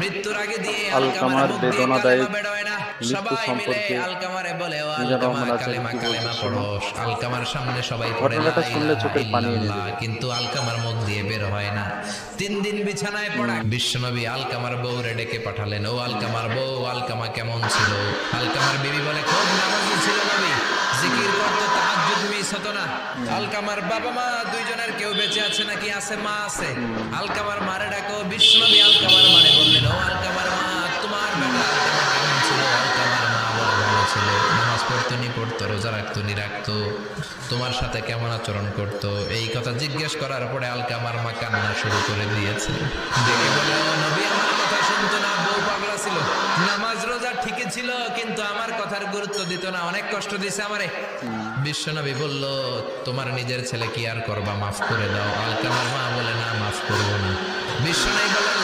মৃত্যুর আগে দিয়ে আলকামার আলকামার মুখ দিয়ে বেদনাদায়ক কালেমা বের হয় না। মৃত্যু সবাই মিলে সম্পর্কে আলকামারে বলে, ও মিজানুর আলকামা রহমান আচার্য কালেমা কি কালেমা বলছে পড়ো। শুনুন। আলকামার সামনে সবাই পড়ে লা ঘটনাটা শুনলে ইলাহা চোখের পানি এনে ইল্লাল্লাহ, দেবে। কিন্তু আলকামার মুখ দিয়ে বের হয় না। 3 দিন বিছানায় পড়া। বিশ্বনবী আলকামার বউরে ডেকে পাঠালেন, ও আলকামার বউ, আলকামা কেমন ছিল? আলকামার বিবি বলে, খুব নামাজি ছিল নবী, জিকির করতো, তাহাজ্জুদ মিস হতো না। আলকামার বাবা মা দুইজনের কেউ বেঁচে আছে নাকি? আছে, মা আছে। আলকামার মারে ডাকো। বিশ্বনবী আলকামার মারে বললেন, ও আলকামার মা, তোমার বেটা আলকামা কেমন ছিল? আলকামার মা বলে, ভালো ছিল, নামাজ পড়তো নি পড়তো, রোজা রাখতো নি রাখতো, তোমার সাথে কেমন আচরণ করতো। এই কথা জিজ্ঞেস করার পরে আলকামার মা কান্না শুরু করে দিয়েছে। ডেকে বলে, ও নবী, আমার কথা শুনতো না, বউ পাগলা ছিল, নামাজ রোজা ঠিকই ছিল, কিন্তু আমার কথার গুরুত্ব দিত না, অনেক কষ্ট দিছে আমারে। বিশ্বনবী বলল, তোমার নিজের ছেলে কি আর করবা, মাফ করে দাও। আলকামার মা বলে, না, মাফ করবো না। বিশ্বনবী বললেন,